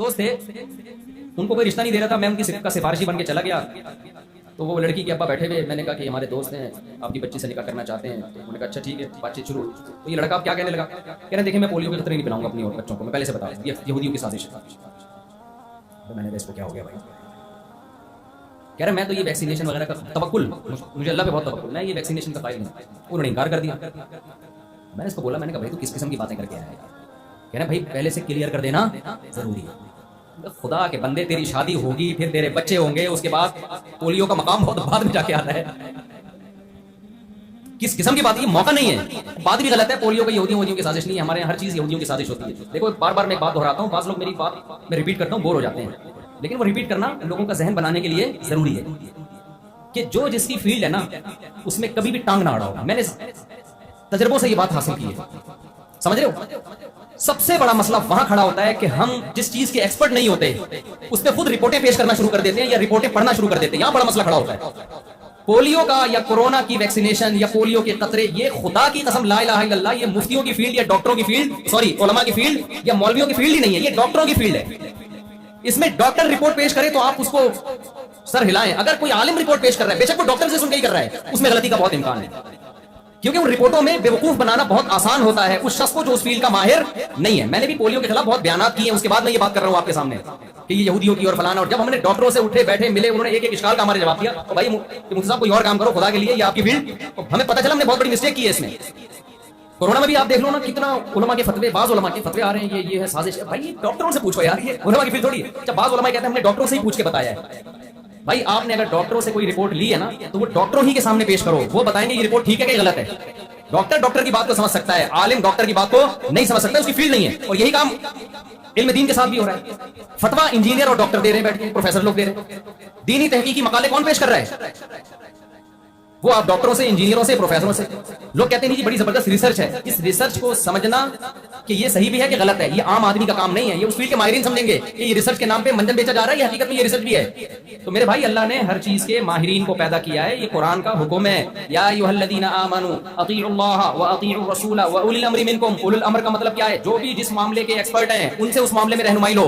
दोस्त थे, उनको कोई रिश्ता नहीं दे रहा था, मैं उनकी का सिफारिशी बन के चला गया। तो वो लड़की के अब्बा बैठे हुए, मैंने कहा कि हमारे दोस्त हैं, आपकी बच्ची से निकाह करना चाहते हैं। तो उन्होंने कहा अच्छा ठीक है, बातचीत शुरू। तो ये लड़का अब क्या कहने लगा, कह रहे देखिए मैं पोलियो की खतरे नहीं पिलाऊंगा अपनी और बच्चों को, मैं पहले से बता दूं ये यहूदियों की साजिश है। तो मैंने कहा इसको क्या हो गया भाई, कह रहे मैं तो ये वैक्सीनेशन वगैरह का तवक्कुल, मुझे अल्लाह पे बहुत तवक्कुल, मैं ये वैक्सीनेशन का कायल नहीं। उन्होंने इनकार कर दिया। मैंने इसको बोला, मैंने कहा भाई तू किस किस्म की बातें करके आया है। कह रहे भाई पहले से क्लियर कर देना जरूरी है, खुदा के बंदे तेरी शादी होगी, फिर तेरे बच्चे होंगे, उसके बाद पोलियो का मकाम बहुत बाद में जाके आता है। किस किस्म की बात, ये मौका नहीं है। बात भी गलत है, पोलियो का यहूदियों की साजिश नहीं है, हमारे यहाँ हर चीज यहूदियों की साजिश होती है। देखो बार बार मैं एक बात दोहराता हूँ, बात लोग मेरी बात मैं रिपीट करता हूँ बोर हो जाते हैं, लेकिन वो रिपीट करना लोगों का जहन बनाने के लिए जरूरी है कि जो जिसकी फील्ड है ना उसमें कभी भी टांग ना अड़ा होगा। मैंने तजर्बों से ये बात हासिल की है, समझ रहे हो। सबसे बड़ा मसला वहां खड़ा होता है कि हम जिस चीज के एक्सपर्ट नहीं होते उस पर खुद रिपोर्टें पेश करना शुरू कर देते हैं या रिपोर्टें पढ़ना शुरू कर देते हैं, यहां बड़ा मसला खड़ा होता है। पोलियो का या कोरोना की वैक्सीनेशन या पोलियो के खतरे, ये खुदा की कसम ला इलाहा इल्लल्लाह, ये मुफ्तियों की फील्ड या डॉक्टरों की फील्ड, सॉरी उलमा की फील्ड या मौलवियों की फील्ड ही नहीं है, ये डॉक्टरों की फील्ड है। इसमें डॉक्टर रिपोर्ट पेश करे तो आप उसको सर हिलाएं, अगर कोई आलिम रिपोर्ट पेश कर रहा है, बेशक वो डॉक्टर से सुनकर ही कर रहा है, उसमें गलती का बहुत इम्कान है, क्योंकि उन रिपोर्टों में बेवकूफ बनाना बहुत आसान होता है उस शख्स को जो उस फील्ड का माहिर नहीं है। मैंने भी पोलियो के खिलाफ बहुत बयानात किए हैं, उसके बाद मैं ये बात कर रहा हूं आपके सामने कि ये यहूदियों की और फलाना, और जब हमने डॉक्टरों से उठे बैठे मिले, उन्होंने एक एक इश्काल का हमारे जवाब दिया। तो भाई मुफ्ती साहब कोई और काम करो खुदा के लिए, ये आपकी फील्ड। तो हमें पता चला हमने बहुत बड़ी मिस्टेक की है इसमें। कोरोना में भी आप देख लो ना कितना उलमा के फतवे, बाज उलमा के फतवे आ रहे हैं, ये है साजिश। भाई डॉक्टरों से पूछो यार, ये उलमा की फील्ड थोड़ी है। जब बाज उलमा कहते हैं हमने डॉक्टरों से ही पूछ के बताया है, भाई आपने अगर डॉक्टरों से कोई रिपोर्ट ली है ना तो वो डॉक्टरों ही के सामने पेश करो, वो बताएंगे ये रिपोर्ट ठीक है कि गलत है। डॉक्टर की बात को समझ सकता है, आलिम डॉक्टर की बात को नहीं समझ सकता, उसकी फील्ड नहीं है। और यही काम इल्म दीन के साथ भी हो रहा है। फतवा इंजीनियर और डॉक्टर दे रहे हैं बैठ के, प्रोफेसर लोग दे रहे हैं। दीनी तहकीकी मकाले कौन पेश कर रहा है? वो आप डॉक्टरों से, इंजीनियरों से, प्रोफेसरों से। लोग कहते हैं जी बड़ी जबरदस्त रिसर्च है। इस रिसर्च को समझना कि ये सही भी है कि गलत है, ये आम आदमी का काम नहीं है, ये उस फील्ड के माहिरीन समझेंगे कि ये रिसर्च के नाम पे मंजन बेचा जा रहा है, ये हकीकत में ये रिसर्च भी है। तो मेरे भाई अल्लाह ने हर चीज के माहिरीन को पैदा किया है, ये कुरान का हुक्म है। या अय्युहल्लज़ीना आमनू अतीउल्लाह व अतीउर रसूला व उलिल अम्रि मिनकुम। उलुल अम्र का मतलब क्या है? जो भी जिस मामले के एक्सपर्ट हैं उनसे उस मामले में रहनुमाई लो।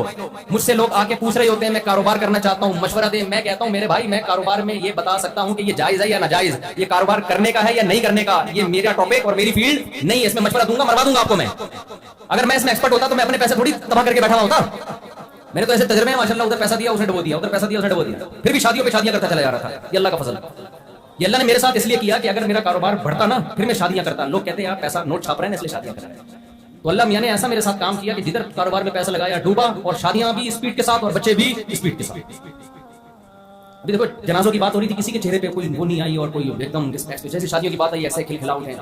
मुझसे लोग आके पूछ रहे होते हैं मैं कारोबार करना चाहता हूँ, मशवरा दे। मैं कहता हूँ मेरे भाई मैं कारोबार में ये बता सकता हूँ कि ये जायज है या नाजायज, ये कारोबार करने का है या नहीं करने का, ये मेरा टॉपिक और मेरी फील्ड नहीं है। इसमें मशवरा दूंगा, मरवा दूंगा आपको मैं। अगर मैं इसमें एक्सपर्ट होता तो मैं अपने पैसे थोड़ी तबाह करके बैठा होता। मैंने तो ऐसे तजर्बे हैं माशाल्लाह, उधर पैसा दिया उसने डबो दिया, उधर पैसा दिया उसने डबो दिया, फिर भी शादियों पे शादियां करता चला जा रहा था। ये अल्लाह का फजल, ये अल्लाह ने मेरे साथ इसलिए किया कि अगर मेरा कारोबार बढ़ता ना फिर मैं शादियां करता। लोग कहते हैं यार पैसा नोट छाप रहे हैं इसलिए शादियां कर रहे हैं। तो अल्लाह मियां ने ऐसा मेरे साथ काम किया कि जिधर कारोबार में पैसा लगाया डूबा, और शादियां भी स्पीड के साथ और बच्चे भी स्पीड के साथ। अभी देखो जनाजों की बात हो रही थी, किसी के चेहरे पे कोई वो नहीं आई और कोई एकदम रिस्पेक्ट, जैसे शादियों की बात आई ऐसे खिलखिला उठे।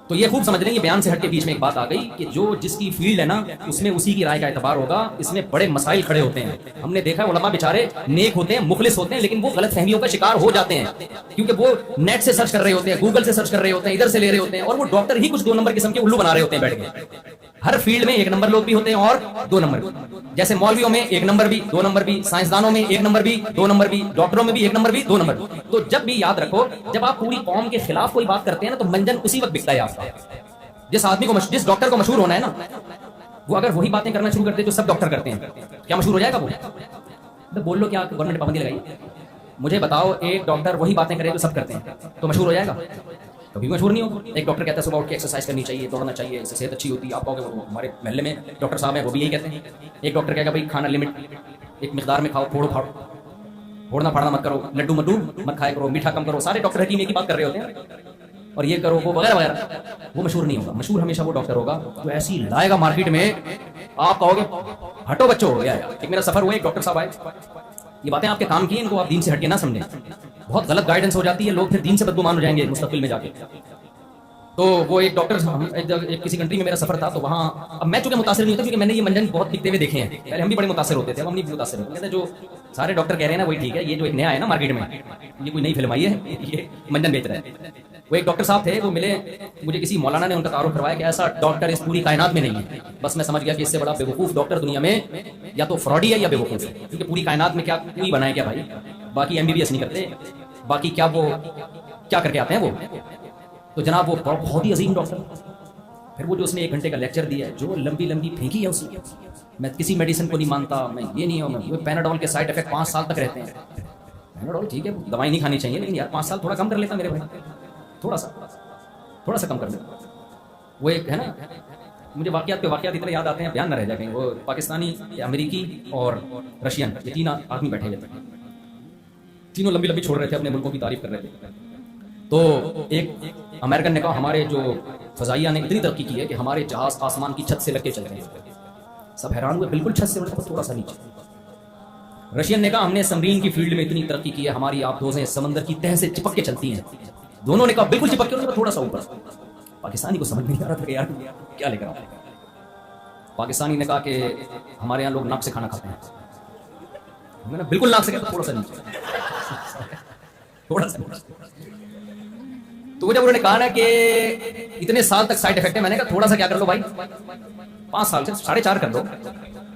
तो ये खूब समझ लें, ये बयान से हटके बीच में एक बात आ गई कि जो जिसकी फील्ड है ना उसमें उसी की राय का एतबार होगा। इसमें बड़े मसाइल खड़े होते हैं। हमने देखा उलमा बेचारे नेक होते हैं, मुखलिस होते हैं, लेकिन वो गलत फहमियों का शिकार हो जाते हैं, क्योंकि वो नेट से सर्च कर रहे होते हैं, गूगल से सर्च कर रहे होते हैं, इधर से ले रहे होते हैं, और वो डॉक्टर ही कुछ 2 नंबर किस्म के उल्लू बना रहे होते हैं बैठ के। हर फील्ड में 1 नंबर लोग भी होते हैं और 2 नंबर भी। जैसे मौलवियों में 1 नंबर भी 2 नंबर भी, साइंसदानों में 1 नंबर भी 2 नंबर भी, डॉक्टरों में भी 1 नंबर भी 2 नंबर भी। तो जब भी याद रखो, जब आप पूरी कौम के खिलाफ कोई बात करते हैं ना तो मंजन उसी वक्त बिकता है आपका। जिस आदमी को, जिस डॉक्टर को मशहूर होना है ना, वो अगर वही बातें करना शुरू कर दे जो सब डॉक्टर करते हैं, क्या मशहूर हो जाएगा वो? तो बोल लो क्या गवर्नमेंट पाबंदी लगाई? मुझे बताओ, एक डॉक्टर वही बातें करे जो सब करते हैं तो मशहूर हो जाएगा? कभी मशहूर नहीं होगा। एक डॉक्टर कहता है सुबह उठ के एक्सरसाइज करनी चाहिए, दौड़ना चाहिए, इससे सेहत अच्छी होती है। आप कहोगे हमारे महल्ले में डॉक्टर साहब हैं वो भी यही कहते हैं। एक डॉक्टर कहेगा भाई खाना लिमिट, एक मिकदार में खाओ, फोड़ना फाड़ना मत करो, लड्डू मड्डू मत खाया करो, मीठा कम करो। सारे डॉक्टर हकीम एक ही बात कर रहे होते हैं, और ये करो वो वगैरह वगैरह। वो मशहूर नहीं होगा। मशहूर हमेशा वो डॉक्टर होगा जो ऐसी लाएगा मार्केट में, आप कहोगे हटो बच्चों हो गया। एक मेरा सफर हुआ, एक डॉक्टर साहब आए, ये बातें आपके काम की, इनको आप दीन से हटके ना समझें, बहुत गलत गाइडेंस हो जाती है, लोग फिर दीन से बदगुमान हो जाएंगे मुस्तकबिल में जाके। तो वो एक डॉक्टर, एक किसी कंट्री में मेरा सफर था, तो वहाँ अब मैं चूंकि मुतासिर नहीं होता क्योंकि मैंने ये मंजन बहुत दिखते हुए देखे हैं। पहले हम भी बड़े मुतासिर होते थे, अब हम नहीं मुतासिर होते। कहते जो सारे डॉक्टर कह रहे हैं ना वही ठीक है, ये जो एक नया है ना मार्केट में, ये कोई नई फिल्म आई है, ये मंजन बेच रहा है। वो एक डॉक्टर साहब थे, वो मिले मुझे, किसी मौलाना ने उनका तारुफ करवाया कि ऐसा डॉक्टर इस पूरी कायनात में नहीं है। बस मैं समझ गया कि इससे बड़ा बेवकूफ़ डॉक्टर दुनिया में या तो फ्रॉडी है या बेवकूफ़ है, क्योंकि पूरी कायनात में क्या कोई बनाए क्या भाई? बाकी MBBS नहीं करते, बाकी क्या वो क्या करके आते हैं वो? तो जनाब वो बहुत ही अजीम डॉक्टर, फिर वो जो उसने 1 घंटे का लेक्चर दिया है, जो लंबी लंबी फेंकी है उसने, मैं किसी मेडिसिन को नहीं मानता, मैं ये नहीं हूँ, मैं पैनाडोल के साइड इफेक्ट 5 साल तक रहते हैं। पैनाडोल ठीक है, दवाई नहीं खानी चाहिए, लेकिन यार 5 साल थोड़ा कम कर लेता मेरे भाई, थोड़ा सा कम कर लेता। वो एक है ना, मुझे वाकयात पे वाकयात इतने याद आते हैं, बयान न रह जाए कहीं। वो पाकिस्तानी, अमेरिकी और रशियन, ये 3 आदमी बैठे हुए थे, तीनों लंबी लंबी छोड़ रहे थे, अपने मुल्कों की तारीफ कर रहे थे। तो एक अमेरिकन ने कहा हमारे जो फजाइया ने इतनी तरक्की की है कि हमारे जहाज आसमान की छत से लग के चल रहे हैं। सब हैरान हुए, बिल्कुल छत से मतलब थोड़ा सा नीचे। रशियन ने कहा हमने सबमरीन की फील्ड में इतनी तरक्की की है, हमारी आबदोजें समंदर की तह से चिपक के चलती हैं। दोनों ने कहा बिल्कुल चिपक के, उन्होंने थोड़ा सा ऊपर। पाकिस्तानी को समझ नहीं आ रहा था कि यार क्या लेकर आ। पाकिस्तानी ने कहा कि हमारे यहाँ लोग नाक से खाना खाते हैं। मैंने बिल्कुल नाक से, थोड़ा सा नीचे, थोड़ा सा। तो वो जब उन्होंने कहा ना कि इतने साल तक साइड इफेक्ट है, मैंने कहा थोड़ा सा क्या कर लो भाई, 5 साल से 4.5 कर लो,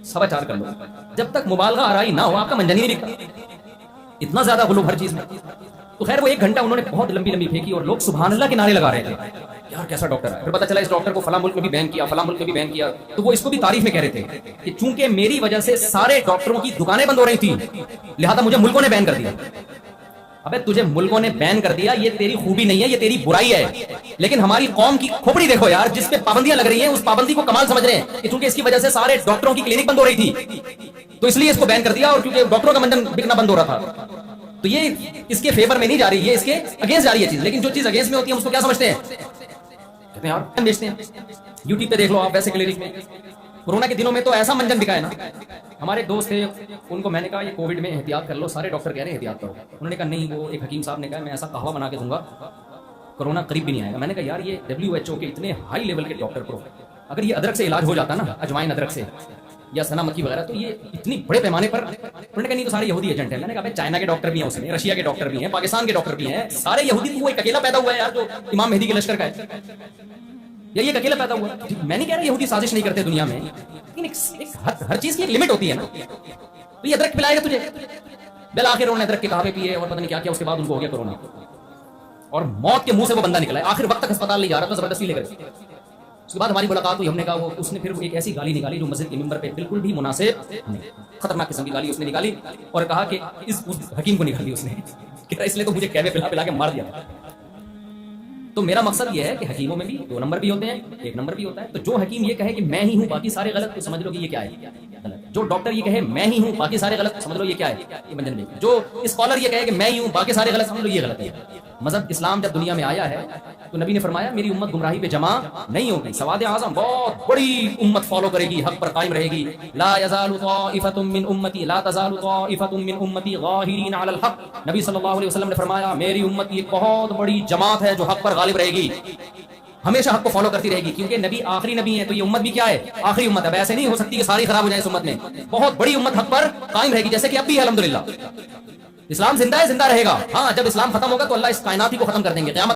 4.25 कर लो, जब तक मुबालगा आराई ना हो आपका मंजन ही नहीं दिखता। इतना ज्यादा गुलूब हर चीज में। तो खैर वो 1 घंटा उन्होंने बहुत लंबी लंबी फेंकी और लोग सुभान अल्लाह के नारे लगा रहे थे, यार कैसा डॉक्टर है। फिर पता चला इस डॉक्टर को फला मुल्क में भी बैन किया, फला मुल्क में भी बैन किया। तो वो इसको भी तारीफ में कह रहे थे कि चूंकि मेरी वजह से सारे डॉक्टरों की दुकानें बंद हो रही थी, लिहाजा मुझे मुल्कों ने बैन कर दिया। अबे तुझे मुल्कों ने बैन कर दिया, ये तेरी खूबी नहीं है, ये तेरी बुराई है। लेकिन हमारी कौम की खोपड़ी देखो यार, जिस पे पाबंदियां लग रही हैं, उस पाबंदी को कमाल समझ रहे हैं कि चूंकि इसकी वजह से सारे डॉक्टरों की क्लिनिक बंद हो रही थी, तो इसलिए इसको बैन कर दिया, और क्योंकि डॉक्टरों का मंजन बिकना बंद हो रहा था। तो ये इसके फेवर में नहीं जा रही, ये इसके अगेंस्ट जा रही है चीज। लेकिन जो चीज अगेंस्ट में होती है उसको क्या समझते हैं, कहते हैं यार बेचते हैं। यूट्यूब पे देख लो आप, वैसे क्लिनिक में कोरोना के दिनों में तो ऐसा मंजन दिखा है ना। हमारे एक दोस्त थे, उनको मैंने कहा ये कोविड में एहतियात कर लो, सारे डॉक्टर कह रहे हैं एहतियात करो। उन्होंने कहा नहीं, वो एक हकीम साहब ने कहा मैं ऐसा कहवा बना के दूंगा कोरोना करीब भी नहीं आएगा। मैंने कहा यार ये WHO के इतने हाई लेवल के डॉक्टर को अगर ये अदरक से इलाज हो जाता ना, अजवाइन अदरक से या सना मक्खी वगैरह, तो ये इतनी बड़े पैमाने पर। उन्होंने कहा नहीं तो सारे यहूदी एजेंट है। मैंने कहा चाइना के डॉक्टर भी हैं उसमें, रशिया के डॉक्टर भी हैं, पाकिस्तान के डॉक्टर भी हैं, सारे यहूदी। तो वो एक अकेला पैदा हुआ है यार जो इमाम मेहदी के लश्कर का है, ये अकेला पैदा हुआ। मैं नहीं कह रहा यहूदी साजिश नहीं करते दुनिया में, लेकिन हर चीज की एक लिमिट होती है ना। तो ये अदरक पिलाएगा तुझे, बेल आखिर उन्होंने अदरक के कहवे पिए और पता नहीं क्या किया, उसके बाद उनको हो गया कोरोना, और मौत के मुंह से वो बंदा निकला है। आखिर वक्त तक अस्पताल ले जा रहा था जबरदस्ती लेकर। उसके बाद हमारी मुलाकात हुई, हमने कहा वो उसने फिर एक ऐसी गाली निकाली जो मस्जिद के मिंबर पे बिल्कुल भी मुनासिब नहीं, खतरनाक किस्म की गाली उसने निकाली, और कहा कि उस हकीम को निकाली उसने, कह रहा इसलिए तो मुझे कहवे पिला पिला के मार दिया। तो मेरा मकसद ये है कि हकीमों में भी 2 नंबर भी होते हैं, 1 नंबर भी होता है। तो जो हकीम ये कहे कि मैं ही हूं बाकी सारे गलत, तो समझ लो कि ये क्या है, गलत। जो डॉक्टर ये कहे मैं ही हूं बाकी सारे गलत, तो समझ लो ये क्या है, ये मंजन में। जो स्कॉलर ये कहे कि मैं ही हूं बाकी सारे गलत, समझ लो ये गलत है। मजहब इस्लाम जब दुनिया में आया है तो नबी ने फरमाया मेरी उम्मत गुमराही पे जमा नहीं होगी, सवाद आजम बहुत बड़ी उम्मत फॉलो करेगी, हक पर कायम रहेगी। ला यज़ालु ताइफतुम मिन उम्मती ला तज़ालु ताइफतुम मिन उम्मती ग़ाहिरीन अलल हक। नबी सल्लल्लाहु अलैहि वसल्लम ने फरमाया मेरी उम्मत ये बहुत बड़ी जमात है जो हक पर गालिब रहेगी, हमेशा हक को फॉलो करती रहेगी। क्योंकि नबी आखिरी नबी है, तो ये उम्मत भी क्या है, आखिरी उम्मत है। ऐसे नहीं हो सकती कि सारी खराब हो जाए इस उम्मत में, बहुत बड़ी उम्मत हक पर कायम रहेगी, जैसे कि अब भी है अल्हम्दुलिल्लाह। इस्लाम जिंदा है, जिंदा रहेगा। हाँ, जब इस्लाम खत्म होगा तो अल्लाह इस कायनात ही को खत्म कर देंगे। क़यामत